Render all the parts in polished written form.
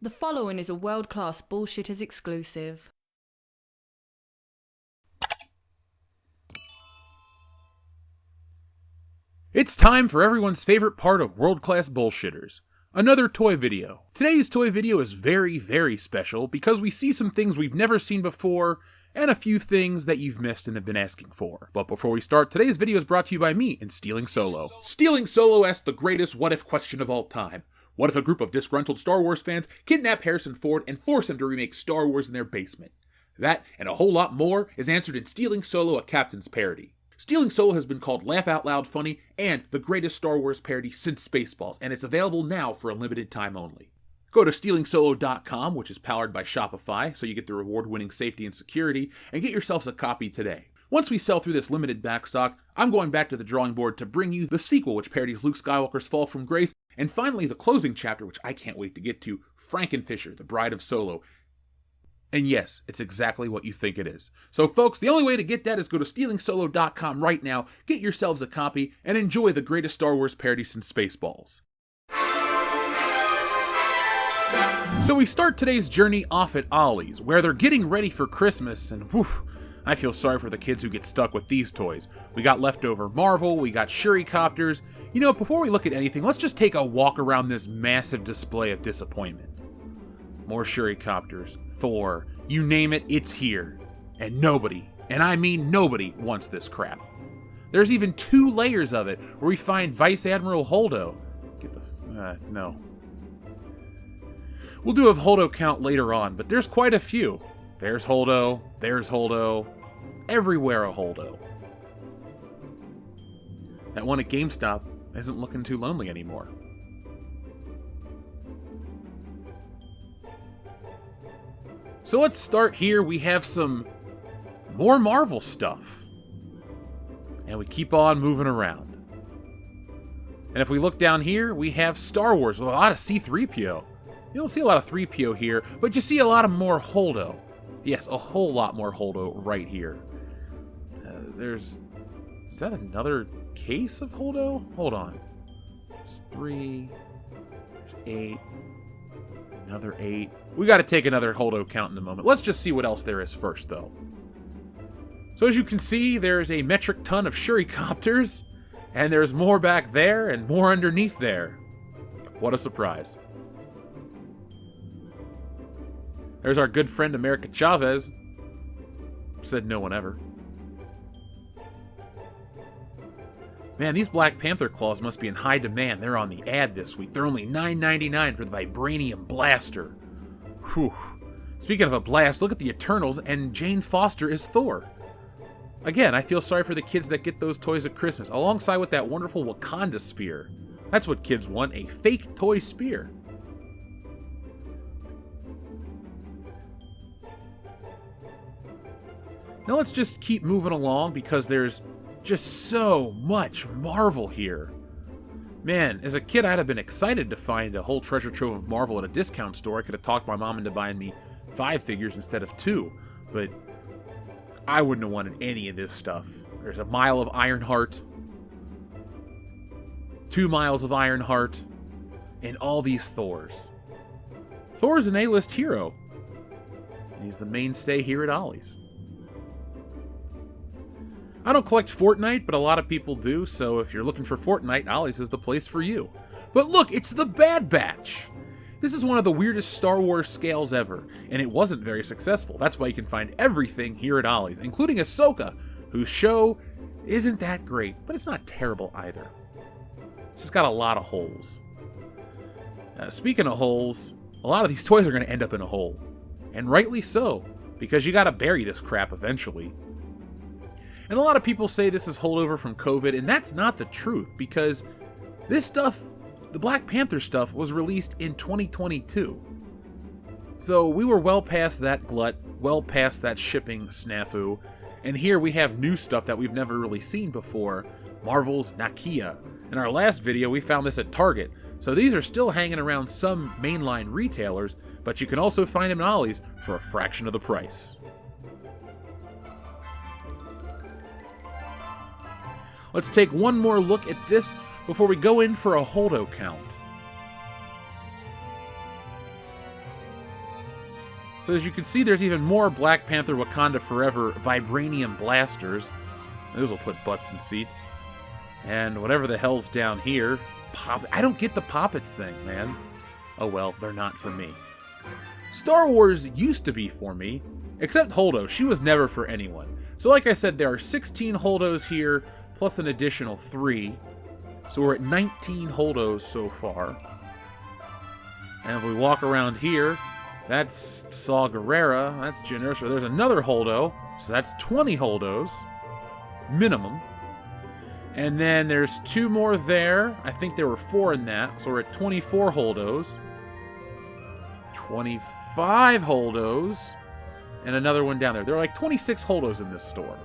The following is a World-Class Bullshitters exclusive. It's time for everyone's favorite part of World-Class Bullshitters, another toy video. Today's toy video is very, very special because we see some things we've never seen before and a few things that you've missed and have been asking for. But before we start, today's video is brought to you by me and Stealing Solo. Stealing Solo asks the greatest what-if question of all time. What if a group of disgruntled Star Wars fans kidnap Harrison Ford and force him to remake Star Wars in their basement? That, and a whole lot more, is answered in Stealing Solo, a Captain's Parody. Stealing Solo has been called Laugh Out Loud Funny and the greatest Star Wars parody since Spaceballs, and it's available now for a limited time only. Go to StealingSolo.com, which is powered by Shopify, so you get the reward-winning safety and security, and get yourselves a copy today. Once we sell through this limited backstock, I'm going back to the drawing board to bring you the sequel, which parodies Luke Skywalker's fall from grace, and finally the closing chapter, which I can't wait to get to, Frankenfisher, the Bride of Solo. And yes, it's exactly what you think it is. So folks, the only way to get that is go to StealingSolo.com right now, get yourselves a copy, and enjoy the greatest Star Wars parody since Spaceballs. So we start today's journey off at Ollie's, where they're getting ready for Christmas, and whew, I feel sorry for the kids who get stuck with these toys. We got leftover Marvel, we got Shuricopters. You know, before we look at anything, let's just take a walk around this massive display of disappointment. More Shuricopters, Thor, you name it, it's here. And nobody, and I mean nobody, wants this crap. There's even 2 layers of it, where we find Vice Admiral Holdo. No. We'll do a Holdo count later on, but there's quite a few. There's Holdo, everywhere a Holdo. That one at GameStop isn't looking too lonely anymore. So let's start here. We have some more Marvel stuff. And we keep on moving around. And if we look down here, we have Star Wars with a lot of C-3PO. You don't see a lot of 3PO here, but you see a lot of more Holdo. Yes, a whole lot more Holdo right here. Is that another case of Holdo? Hold on. There's 3. There's 8. Another 8. We got to take another Holdo count in a moment. Let's just see what else there is first, though. So as you can see, there's a metric ton of Shuricopters, and there's more back there and more underneath there. What a surprise. There's our good friend America Chavez. Said no one ever. Man, these Black Panther claws must be in high demand. They're on the ad this week. They're only $9.99 for the Vibranium Blaster. Whew. Speaking of a blast, look at the Eternals, and Jane Foster is Thor. Again, I feel sorry for the kids that get those toys at Christmas, alongside with that wonderful Wakanda spear. That's what kids want, a fake toy spear. Now let's just keep moving along because there's just so much Marvel here. Man, as a kid, I'd have been excited to find a whole treasure trove of Marvel at a discount store. I could have talked my mom into buying me 5 figures instead of 2, but I wouldn't have wanted any of this stuff. There's a mile of Ironheart, 2 miles of Ironheart, and all these Thors. Thor's an A-list hero. He's the mainstay here at Ollie's. I don't collect Fortnite, but a lot of people do, so if you're looking for Fortnite, Ollie's is the place for you. But look, it's the Bad Batch! This is one of the weirdest Star Wars scales ever, and it wasn't very successful. That's why you can find everything here at Ollie's, including Ahsoka, whose show isn't that great, but it's not terrible either. It's just got a lot of holes. Speaking of holes, a lot of these toys are going to end up in a hole. And rightly so, because you gotta bury this crap eventually. And a lot of people say this is holdover from COVID, and that's not the truth, because this stuff, the Black Panther stuff, was released in 2022. So we were well past that glut, well past that shipping snafu, and here we have new stuff that we've never really seen before, Marvel's Nakia. In our last video, we found this at Target, so these are still hanging around some mainline retailers, but you can also find them in Ollie's for a fraction of the price. Let's take one more look at this before we go in for a Holdo count. So as you can see, there's even more Black Panther Wakanda Forever vibranium blasters. Those will put butts in seats. And whatever the hell's down here. I don't get the poppets thing, man. Oh well, they're not for me. Star Wars used to be for me, except Holdo. She was never for anyone. So like I said, there are 16 Holdos here, plus an additional 3. So we're at 19 Holdos so far. And if we walk around here, that's Saw Gerrera, that's Jyn Erso. There's another Holdo, so that's 20 Holdos, minimum. And then there's 2 more there. I think there were 4 in that, so we're at 24 Holdos. 25 Holdos, and another one down there. There are like 26 Holdos in this store.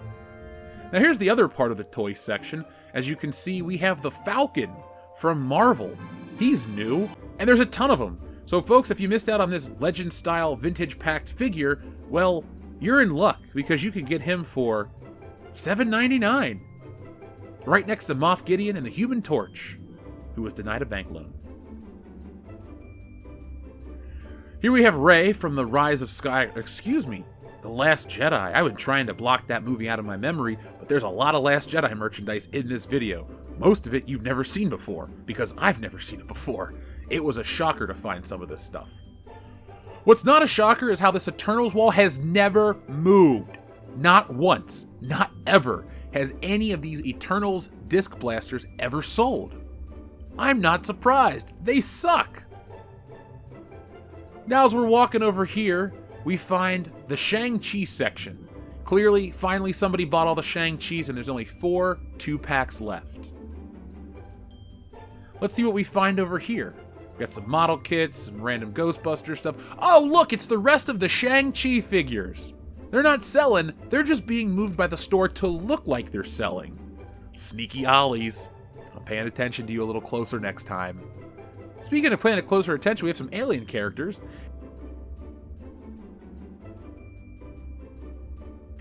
Now here's the other part of the toy section. As you can see, we have the Falcon from Marvel. He's new, and there's a ton of them. So folks, if you missed out on this Legend-style vintage-packed figure, well, you're in luck, because you can get him for $7.99. Right next to Moff Gideon and the Human Torch, who was denied a bank loan. Here we have Rey from The Rise of The Last Jedi. I've been trying to block that movie out of my memory, but there's a lot of Last Jedi merchandise in this video. Most of it you've never seen before, because I've never seen it before. It was a shocker to find some of this stuff. What's not a shocker is how this Eternals wall has never moved. Not once, not ever, has any of these Eternals disc blasters ever sold. I'm not surprised. They suck. Now as we're walking over here, we find the Shang-Chi section. Clearly, finally somebody bought all the Shang-Chis and there's only 4 2-packs left. Let's see what we find over here. We got some model kits, some random Ghostbuster stuff. Oh look, it's the rest of the Shang-Chi figures. They're not selling, they're just being moved by the store to look like they're selling. Sneaky Ollies. I'm paying attention to you a little closer next time. Speaking of paying closer attention, we have some alien characters.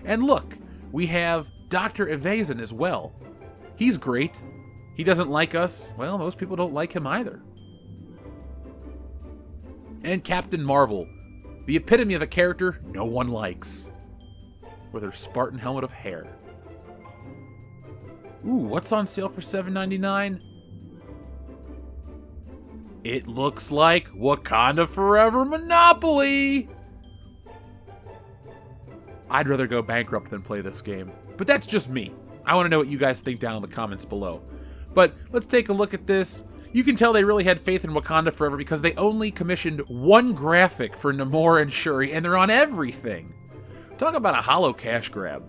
And look, we have Dr. Evazan as well. He's great. He doesn't like us. Well, most people don't like him either. And Captain Marvel, the epitome of a character no one likes. With her Spartan helmet of hair. Ooh, what's on sale for $7.99? It looks like Wakanda Forever Monopoly! I'd rather go bankrupt than play this game. But that's just me. I want to know what you guys think down in the comments below. But let's take a look at this. You can tell they really had faith in Wakanda Forever because they only commissioned 1 graphic for Namor and Chewie, and they're on everything. Talk about a hollow cash grab.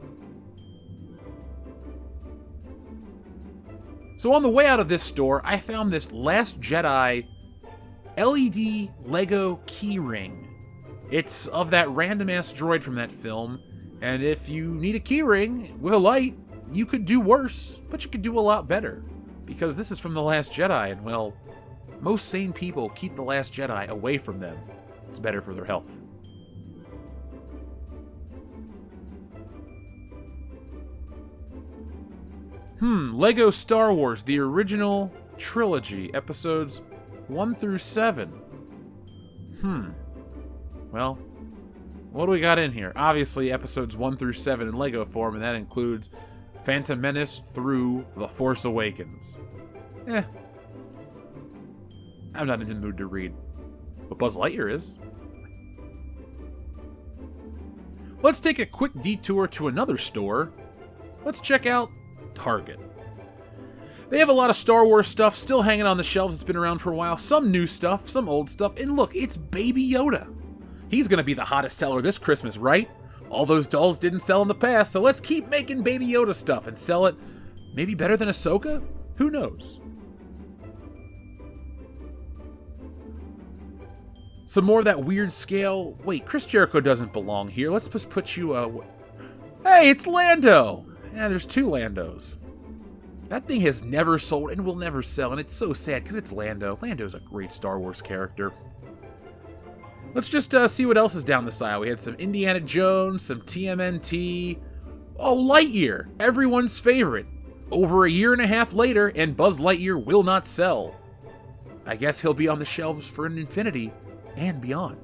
So on the way out of this store, I found this Last Jedi LED Lego keyring. It's of that random-ass droid from that film, and if you need a keyring with a light, you could do worse, but you could do a lot better. Because this is from The Last Jedi, and well, most sane people keep The Last Jedi away from them. It's better for their health. Lego Star Wars, the original trilogy, episodes 1 through 7. Well, what do we got in here? Obviously, episodes 1 through 7 in Lego form, and that includes Phantom Menace through The Force Awakens. I'm not in the mood to read. But Buzz Lightyear is. Let's take a quick detour to another store. Let's check out Target. They have a lot of Star Wars stuff still hanging on the shelves. It's been around for a while. Some new stuff, some old stuff. And look, it's Baby Yoda. He's going to be the hottest seller this Christmas, right? All those dolls didn't sell in the past, so let's keep making Baby Yoda stuff and sell it maybe better than Ahsoka? Who knows? Some more of that weird scale. Wait, Chris Jericho doesn't belong here. Let's just put you, Hey, it's Lando! Yeah, there's 2 Landos. That thing has never sold and will never sell, and it's so sad because it's Lando. Lando's a great Star Wars character. Let's just see what else is down this aisle. We had some Indiana Jones, some TMNT. Oh, Lightyear, everyone's favorite. Over a year and a half later, and Buzz Lightyear will not sell. I guess he'll be on the shelves for an infinity and beyond.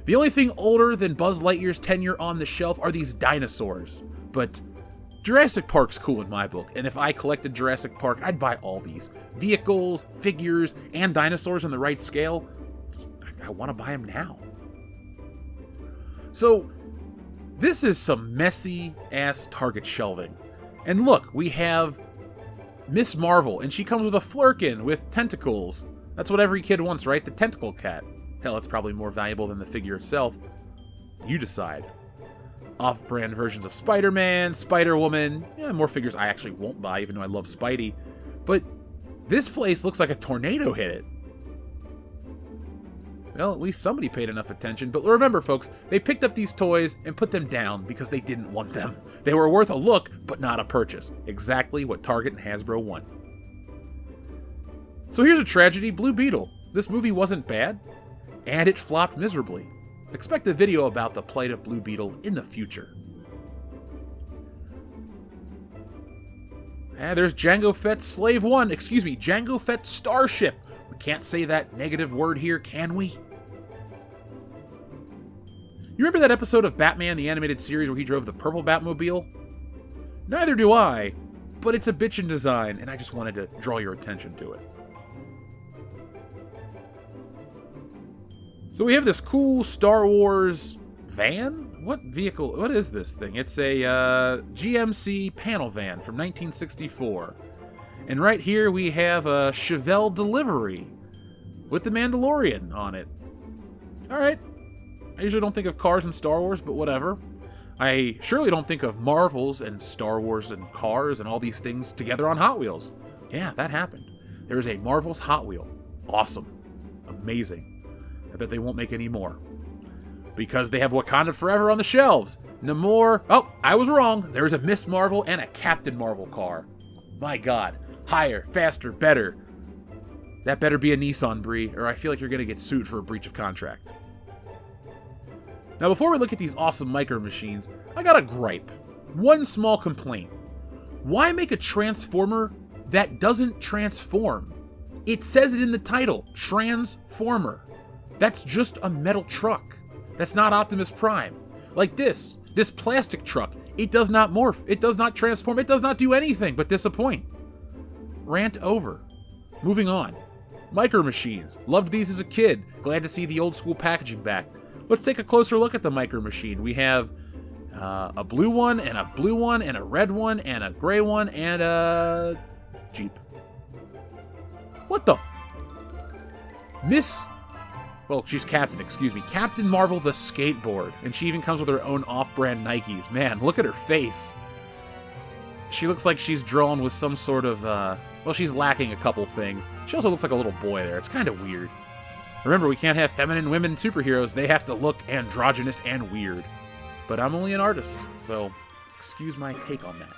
The only thing older than Buzz Lightyear's tenure on the shelf are these dinosaurs. But Jurassic Park's cool in my book, and if I collected Jurassic Park, I'd buy all these. Vehicles, figures, and dinosaurs on the right scale. I want to buy them now. So, this is some messy-ass Target shelving. And look, we have Miss Marvel, and she comes with a Flurkin with tentacles. That's what every kid wants, right? The tentacle cat. Hell, it's probably more valuable than the figure itself. You decide. Off-brand versions of Spider-Man, Spider-Woman. Yeah, more figures I actually won't buy, even though I love Spidey. But this place looks like a tornado hit it. Well, at least somebody paid enough attention. But remember, folks, they picked up these toys and put them down because they didn't want them. They were worth a look, but not a purchase. Exactly what Target and Hasbro want. So here's a tragedy, Blue Beetle. This movie wasn't bad, and it flopped miserably. Expect a video about the plight of Blue Beetle in the future. And there's Jango Fett's Slave One. Excuse me, Jango Fett's Starship. We can't say that negative word here, can we? You remember that episode of Batman, the animated series, where he drove the purple Batmobile? Neither do I, but it's a bitchin' design, and I just wanted to draw your attention to it. So we have this cool Star Wars van? What vehicle? What is this thing? It's a GMC panel van from 1964. And right here we have a Chevelle Delivery with the Mandalorian on it. Alright. I usually don't think of cars in Star Wars, but whatever. I surely don't think of Marvels and Star Wars and cars and all these things together on Hot Wheels. Yeah, that happened. There is a Marvel's Hot Wheel. Awesome. Amazing. I bet they won't make any more. Because they have Wakanda Forever on the shelves. Namor. Oh, I was wrong. There's a Miss Marvel and a Captain Marvel car. My God. Higher, faster, better. That better be a Nissan, Brie, or I feel like you're going to get sued for a breach of contract. Now, before we look at these awesome micro machines, I got a gripe. One small complaint. Why make a Transformer that doesn't transform? It says it in the title, Transformer. That's just a metal truck. That's not Optimus Prime. Like this plastic truck, it does not morph, it does not transform, it does not do anything but disappoint. Rant over. Moving on. Micro Machines. Loved these as a kid. Glad to see the old school packaging back. Let's take a closer look at the Micro Machine. We have a blue one, and a blue one, and a red one, and a gray one, and a Jeep. What the? Well, she's Captain, excuse me. Captain Marvel the skateboard. And she even comes with her own off-brand Nikes. Man, look at her face. She looks like she's drawn with some sort of, well, she's lacking a couple things. She also looks like a little boy there. It's kind of weird. Remember, we can't have feminine women superheroes. They have to look androgynous and weird. But I'm only an artist, so excuse my take on that.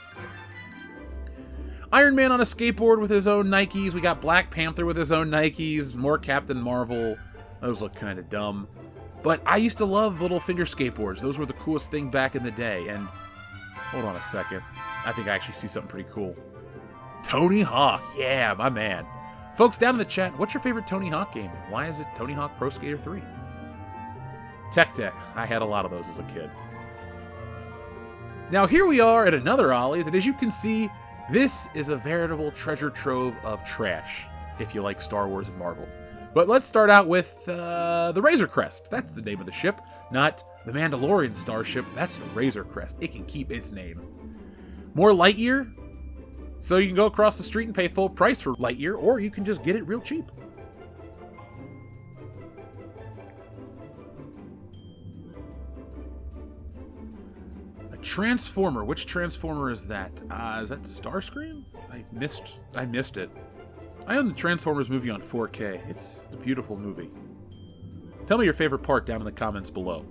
Iron Man on a skateboard with his own Nikes. We got Black Panther with his own Nikes. More Captain Marvel. Those look kind of dumb. But I used to love little finger skateboards. Those were the coolest thing back in the day. And hold on a second. I think I actually see something pretty cool. Tony Hawk. Yeah, my man. Folks, down in the chat, what's your favorite Tony Hawk game? And why is it Tony Hawk Pro Skater 3? Tech. I had a lot of those as a kid. Now here we are at another Ollie's, and as you can see, this is a veritable treasure trove of trash, if you like Star Wars and Marvel. But let's start out with the Razor Crest. That's the name of the ship, not the Mandalorian starship. That's the Razor Crest. It can keep its name. More Lightyear, so you can go across the street and pay full price for Lightyear, or you can just get it real cheap. A Transformer. Which Transformer is that? Is that Starscream? I missed it. I own the Transformers movie on 4K. It's a beautiful movie. Tell me your favorite part down in the comments below.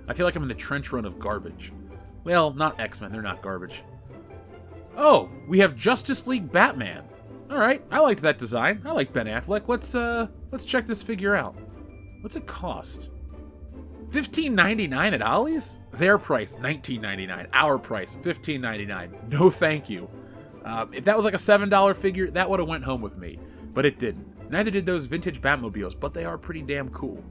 I feel like I'm in the trench run of garbage. Well, not X-Men, they're not garbage. Oh, we have Justice League Batman. Alright, I liked that design. I like Ben Affleck. Let's check this figure out. What's it cost? $15.99 at Ollie's? Their price, $19.99. Our price, $15.99. No thank you. If that was like a $7 figure, that would have went home with me. But it didn't. Neither did those vintage Batmobiles, but they are pretty damn cool.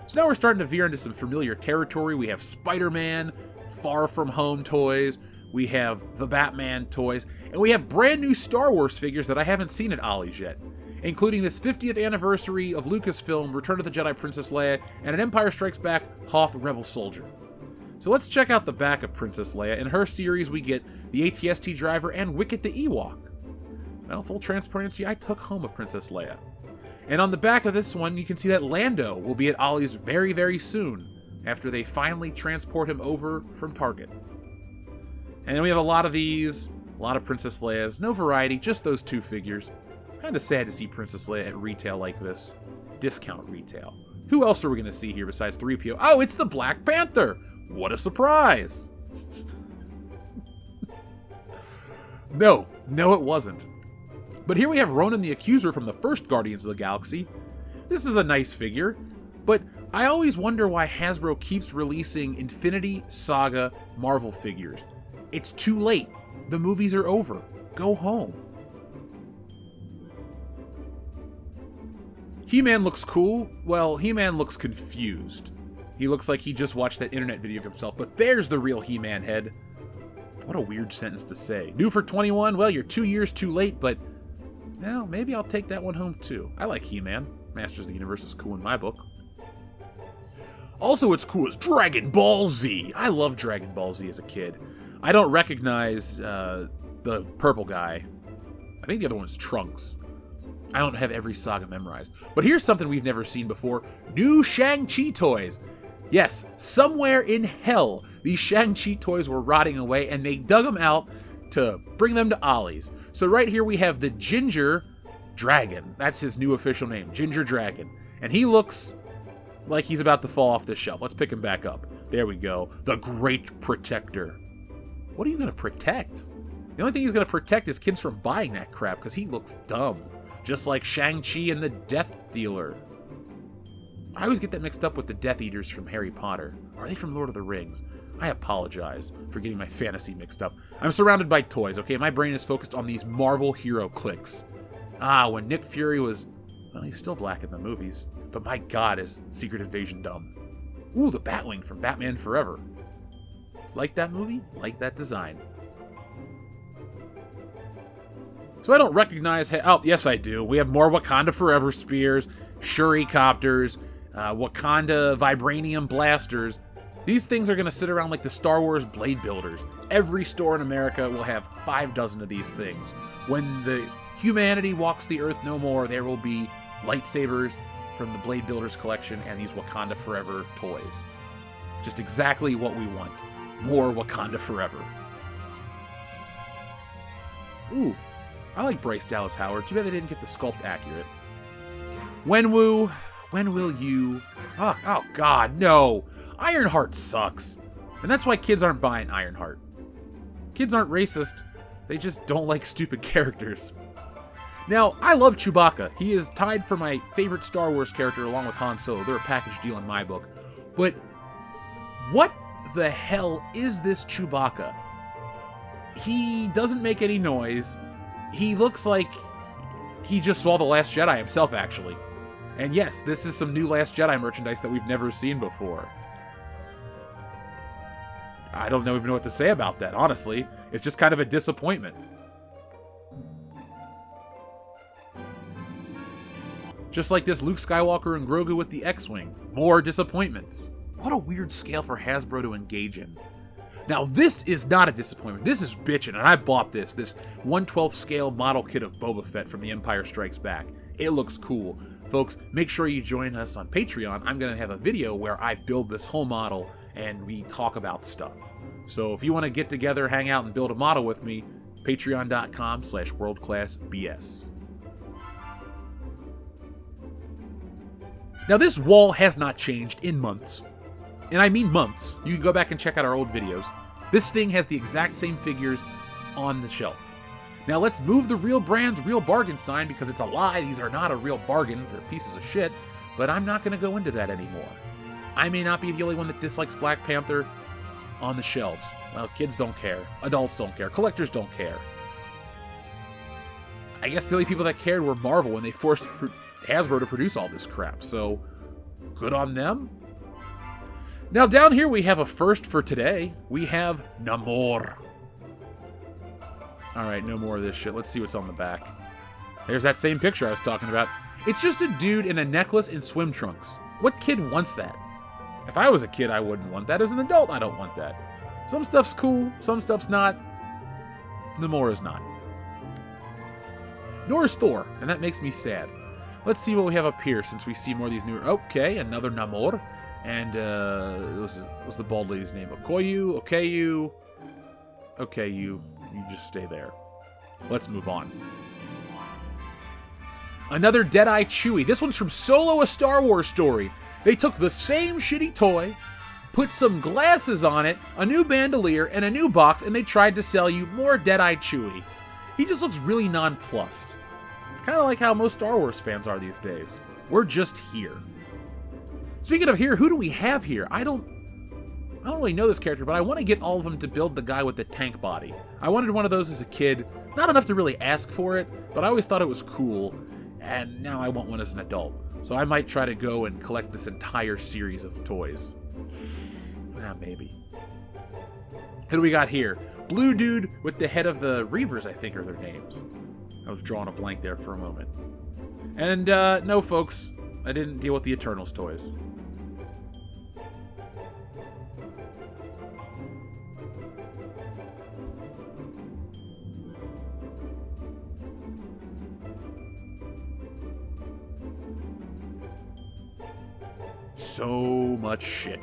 So now we're starting to veer into some familiar territory. We have Spider-Man, Far From Home toys, we have the Batman toys, and we have brand new Star Wars figures that I haven't seen at Ollie's yet, including this 50th anniversary of Lucasfilm, Return of the Jedi Princess Leia, and an Empire Strikes Back Hoth Rebel Soldier. So let's check out the back of Princess Leia. In her series, we get the AT-ST driver and Wicket the Ewok. Well, full transparency, I took home a Princess Leia. And on the back of this one, you can see that Lando will be at Ollie's very, very soon, after they finally transport him over from Target. And then we have a lot of these, a lot of Princess Leias, no variety, just those two figures. It's kind of sad to see Princess Leia at retail like this. Discount retail. Who else are we going to see here besides 3PO? Oh, it's the Black Panther! What a surprise! No, it wasn't. But here we have Ronan the Accuser from the first Guardians of the Galaxy. This is a nice figure, but I always wonder why Hasbro keeps releasing Infinity Saga Marvel figures. It's too late. The movies are over. Go home. He-Man looks cool. Well, He-Man looks confused. He looks like he just watched that internet video of himself, but there's the real He-Man head. What a weird sentence to say. New for 21? Well, you're 2 years too late, but well, maybe I'll take that one home too. I like He-Man. Masters of the Universe is cool in my book. Also, what's cool is Dragon Ball Z. I love Dragon Ball Z as a kid. I don't recognize the purple guy. I think the other one's Trunks. I don't have every saga memorized. But here's something we've never seen before. New Shang-Chi toys. Yes, somewhere in hell, these Shang-Chi toys were rotting away, and they dug them out to bring them to Ollie's. So right here we have the Ginger Dragon. That's his new official name, Ginger Dragon. And he looks like he's about to fall off the shelf. Let's pick him back up. There we go. The Great Protector. What are you going to protect? The only thing he's going to protect is kids from buying that crap, because he looks dumb. Just like Shang-Chi and the Death Dealer. I always get that mixed up with the Death Eaters from Harry Potter. Are they from Lord of the Rings? I apologize for getting my fantasy mixed up. I'm surrounded by toys, okay? My brain is focused on these Marvel hero clicks. When Nick Fury was... Well, he's still black in the movies. But my god, is Secret Invasion dumb. Ooh, the Batwing from Batman Forever. Like that movie? Like that design. So I don't recognize... Oh, yes I do. We have more Wakanda Forever spears, Shurikopters, Wakanda Vibranium blasters. These things are going to sit around like the Star Wars blade builders. Every store in America will have 5 dozen of these things. When the humanity walks the earth no more, there will be lightsabers from the Blade Builders collection and these Wakanda Forever toys. Just exactly what we want. More Wakanda Forever. Ooh, I like Bryce Dallas Howard. Too bad they didn't get the sculpt accurate. Wenwu, when will you... Oh god, no. Ironheart sucks. And that's why kids aren't buying Ironheart. Kids aren't racist. They just don't like stupid characters. Now, I love Chewbacca. He is tied for my favorite Star Wars character along with Han Solo. They're a package deal in my book. But what the hell is this Chewbacca? He doesn't make any noise. He looks like he just saw The Last Jedi himself, actually. And yes, this is some new Last Jedi merchandise that we've never seen before. I don't even know what to say about that, honestly. It's just kind of a disappointment. Just like this Luke Skywalker and Grogu with the X-Wing. More disappointments. What a weird scale for Hasbro to engage in. Now, this is not a disappointment. This is bitchin', and I bought this 1/12 scale model kit of Boba Fett from The Empire Strikes Back. It looks cool. Folks, make sure you join us on Patreon. I'm going to have a video where I build this whole model and we talk about stuff. So if you want to get together, hang out, and build a model with me, patreon.com/worldclassbs. Now, this wall has not changed in months. And I mean months. You can go back and check out our old videos. This thing has the exact same figures on the shelf. Now let's move the Real Brands Real Bargain sign, because it's a lie. These are not a real bargain. They're pieces of shit. But I'm not going to go into that anymore. I may not be the only one that dislikes Black Panther on the shelves. Well, kids don't care. Adults don't care. Collectors don't care. I guess the only people that cared were Marvel when they forced Hasbro to produce all this crap. So Good on them. Now down here we have a first for today. We have Namor. Alright, no more of this shit. Let's see what's on the back. There's that same picture I was talking about. It's just a dude in a necklace and swim trunks. What kid wants that? If I was a kid, I wouldn't want that. As an adult, I don't want that. Some stuff's cool, some stuff's not. Namor is not. Nor is Thor, and that makes me sad. Let's see what we have up here since we see more of these new... Okay, another Namor. And, what's the bald lady's name? Okoye, Okayu. Okay, you just stay there. Let's move on. Another Deadeye Chewie. This one's from Solo: A Star Wars Story. They took the same shitty toy, put some glasses on it, a new bandolier, and a new box, and they tried to sell you more Deadeye Chewie. He just looks really nonplussed. Kind of like how most Star Wars fans are these days. We're just here. Speaking of here, who do we have here? I don't really know this character, but I want to get all of them to build the guy with the tank body. I wanted one of those as a kid. Not enough to really ask for it, but I always thought it was cool. And now I want one as an adult. So I might try to go and collect this entire series of toys. Maybe. Who do we got here? Blue dude with the head of the Reavers, I think are their names. I was drawing a blank there for a moment. And, no folks, I didn't deal with the Eternals toys. So much shit.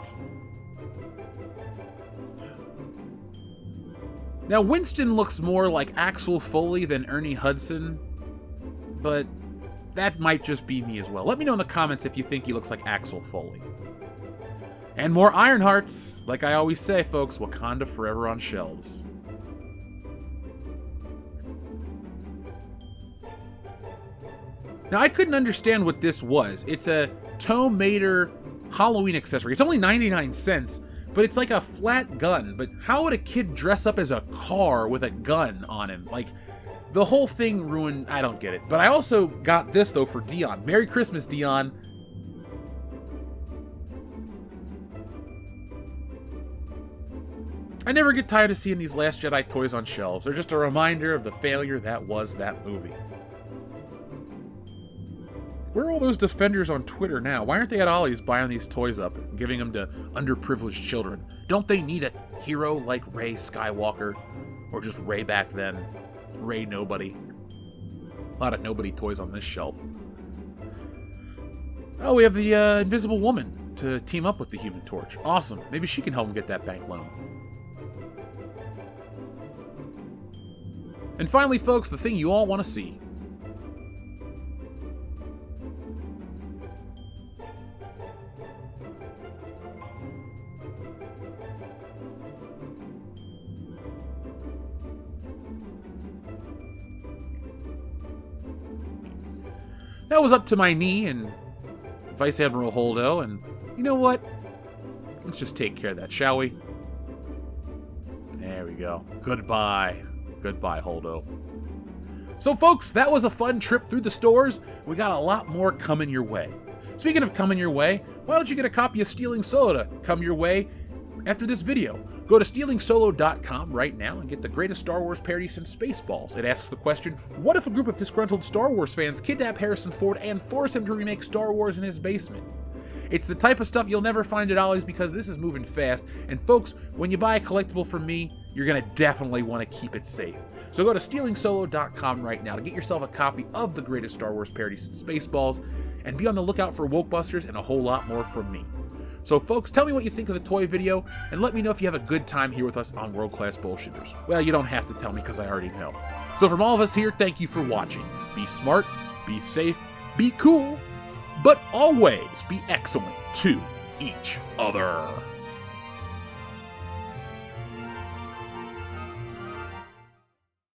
Now, Winston looks more like Axel Foley than Ernie Hudson, but that might just be me as well. Let me know in the comments if you think he looks like Axel Foley. And more Ironhearts. Like I always say, folks, Wakanda forever on shelves. Now, I couldn't understand what this was. It's a Tow Mater Halloween accessory. It's only 99 cents, but it's like a flat gun. But how would a kid dress up as a car with a gun on him? Like, the whole thing ruined... I don't get it. But I also got this, though, for Dion. Merry Christmas, Dion. I never get tired of seeing these Last Jedi toys on shelves. They're just a reminder of the failure that was that movie. Where are all those defenders on Twitter now? Why aren't they at Ollie's buying these toys up and giving them to underprivileged children? Don't they need a hero like Rey Skywalker? Or just Rey back then? Rey Nobody. A lot of nobody toys on this shelf. Oh, we have the Invisible Woman to team up with the Human Torch. Awesome. Maybe she can help him get that bank loan. And finally, folks, the thing you all want to see. That was up to my knee and Vice Admiral Holdo, and you know what? Let's just take care of that, shall we? There we go. Goodbye. Goodbye, Holdo. So, folks, that was a fun trip through the stores. We got a lot more coming your way. Speaking of coming your way, why don't you get a copy of Stealing Solo to come your way after this video? Go to stealingsolo.com right now and get the greatest Star Wars parody since Spaceballs. It asks the question, what if a group of disgruntled Star Wars fans kidnap Harrison Ford and force him to remake Star Wars in his basement? It's the type of stuff you'll never find at Ollie's because this is moving fast. And folks, when you buy a collectible from me, you're going to definitely want to keep it safe. So go to stealingsolo.com right now to get yourself a copy of the greatest Star Wars parody since Spaceballs, and be on the lookout for Wokebusters and a whole lot more from me. So folks, tell me what you think of the toy video, and let me know if you have a good time here with us on World Class Bullshitters. Well, you don't have to tell me because I already know. So from all of us here, thank you for watching. Be smart, be safe, be cool, but always be excellent to each other.